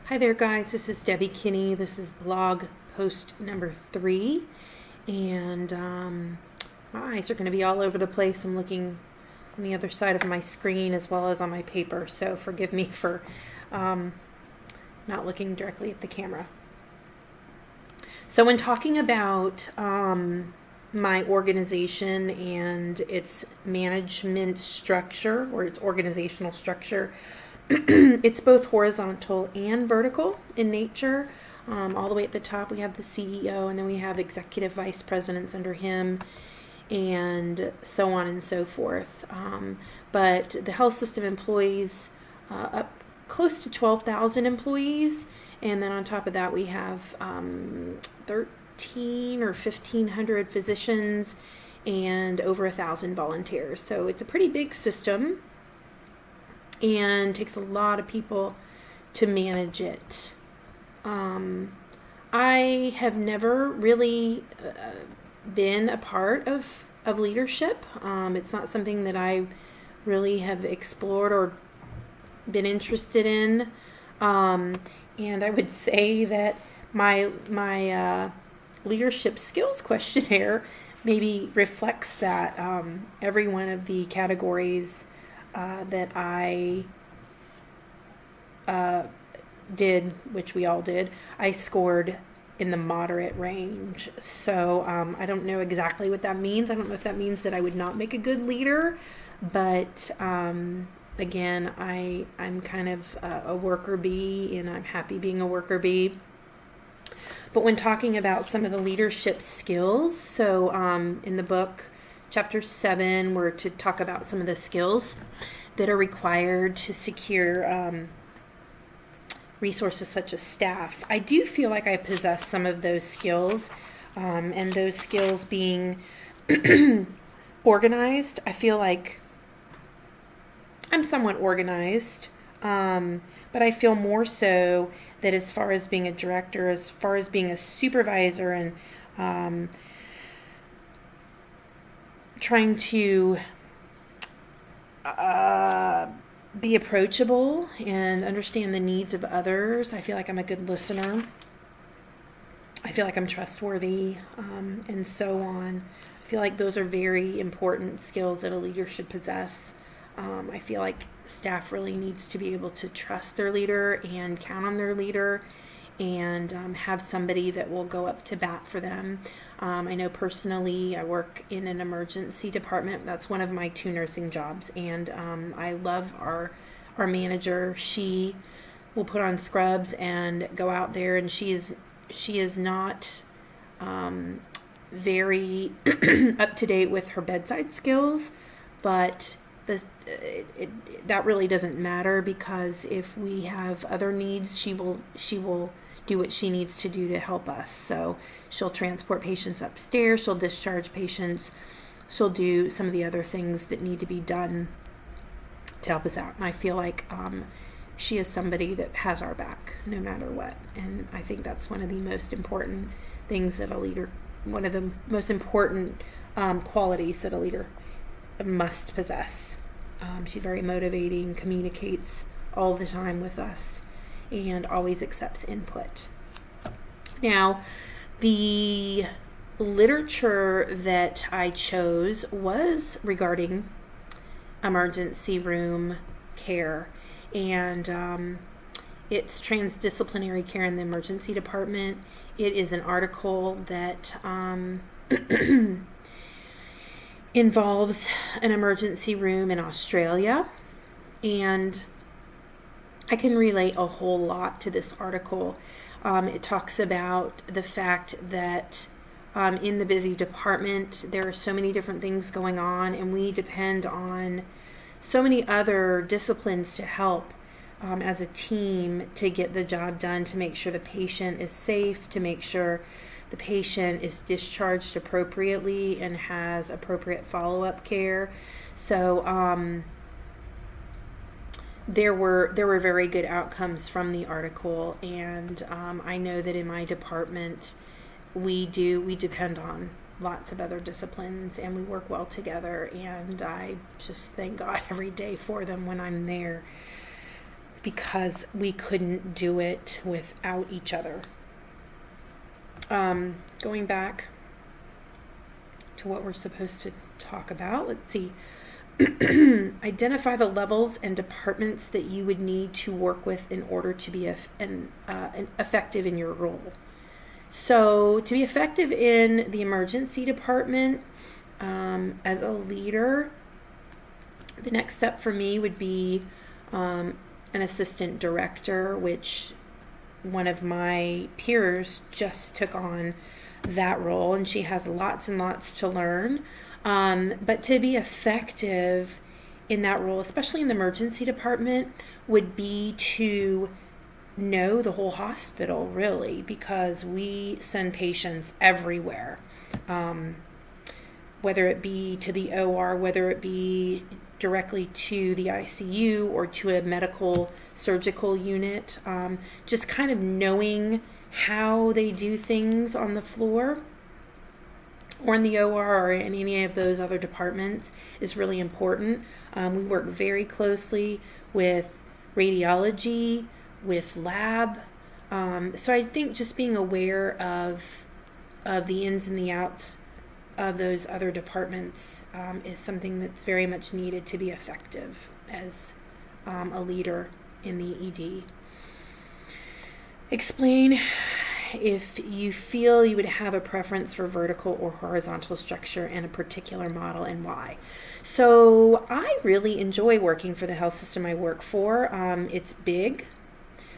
Hi there, guys. This is Debbie Kinney. This is blog post number 3, and my eyes are going to be all over the place. I'm looking on the other side of my screen as well as on my paper, so forgive me for not looking directly at the camera. So when talking about my organization and its management structure or its organizational structure, it's both horizontal and vertical in nature. All the way at the top, we have the CEO, and then we have executive vice presidents under him, and so on and so forth. But the health system employs up close to 12,000 employees, and then on top of that, we have 13 or 1,500 physicians and over 1,000 volunteers. So it's a pretty big system, and takes a lot of people to manage it. I have never really been a part of leadership. It's not something that I really have explored or been interested in. And I would say that my leadership skills questionnaire maybe reflects that. Every one of the categories that I did, which we all did, I scored in the moderate range. So I don't know exactly what that means. I don't know if that means that I would not make a good leader, but again, I'm kind of a worker bee, and I'm happy being a worker bee. But when talking about some of the leadership skills, so in the book, Chapter 7, we're to talk about some of the skills that are required to secure resources such as staff. I do feel like I possess some of those skills, and those skills being organized. I feel like I'm somewhat organized, but I feel more so that as far as being a director, as far as being a supervisor, and trying to be approachable and understand the needs of others. I feel like I'm a good listener. I feel like I'm trustworthy, and so on. I feel like those are very important skills that a leader should possess. I feel like staff really needs to be able to trust their leader and count on their leader, and have somebody that will go up to bat for them. I know personally I work in an emergency department. That's one of my 2 nursing jobs, and I love our manager. She will put on scrubs and go out there, and she is not very up to date with her bedside skills, but that really doesn't matter, because if we have other needs, she will do what she needs to do to help us. So she'll transport patients upstairs, she'll discharge patients, she'll do some of the other things that need to be done to help us out. And I feel like she is somebody that has our back no matter what. And I think that's one of the most important things that a leader, one of the most important qualities that a leader must possess. She's very motivating, communicates all the time with us, and always accepts input. Now, the literature that I chose was regarding emergency room care, and it's transdisciplinary care in the emergency department. It is an article that involves an emergency room in Australia, and I can relate a whole lot to this article. It talks about the fact that in the busy department, there are so many different things going on, and we depend on so many other disciplines to help as a team to get the job done, to make sure the patient is safe, to make sure the patient is discharged appropriately and has appropriate follow-up care. So there were very good outcomes from the article, and I know that in my department we depend on lots of other disciplines, and we work well together, and I just thank God every day for them when I'm there. because we couldn't do it without each other. Going back to what we're supposed to talk about, let's see. Identify the levels and departments that you would need to work with in order to be effective in your role. So to be effective in the emergency department, as a leader, the next step for me would be an assistant director, which one of my peers just took on that role, and she has lots and lots to learn. But to be effective in that role, especially in the emergency department, would be to know the whole hospital, really, because we send patients everywhere, whether it be to the OR, whether it be directly to the ICU or to a medical surgical unit. Just kind of knowing how they do things on the floor or in the OR or in any of those other departments is really important. We work very closely with radiology, with lab. So I think just being aware of the ins and the outs of those other departments is something that's very much needed to be effective as a leader in the ED. Explain if you feel you would have a preference for vertical or horizontal structure in a particular model and why. So I really enjoy working for the health system I work for. It's big,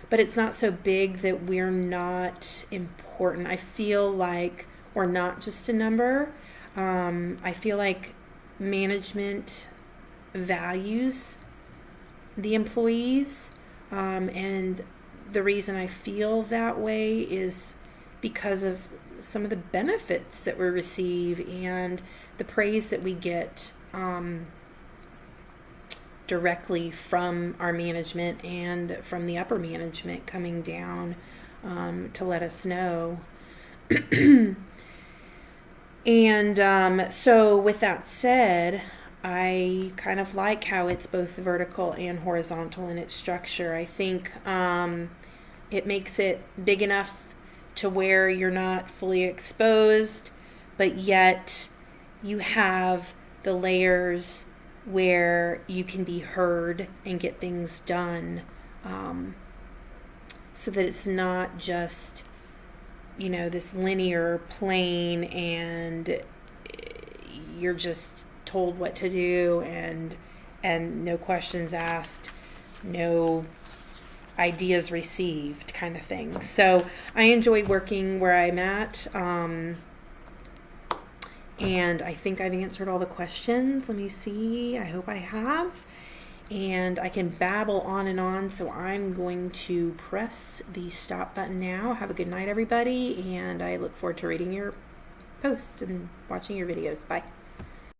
but it's not so big that we're not important. I feel like we're not just a number. I feel like management values the employees, and the reason I feel that way is because of some of the benefits that we receive and the praise that we get directly from our management and from the upper management coming down to let us know. And so with that said, I kind of like how it's both vertical and horizontal in its structure. I think it makes it big enough to where you're not fully exposed, but yet you have the layers where you can be heard and get things done, so that it's not just, this linear plane and you're just told what to do and no questions asked, no ideas received kind of thing. So I enjoy working where I'm at, and I think I've answered all the questions. Let me see. I hope I have. And I can babble on and on, so I'm going to press the stop button now. Have a good night, everybody, and I look forward to reading your posts and watching your videos. Bye.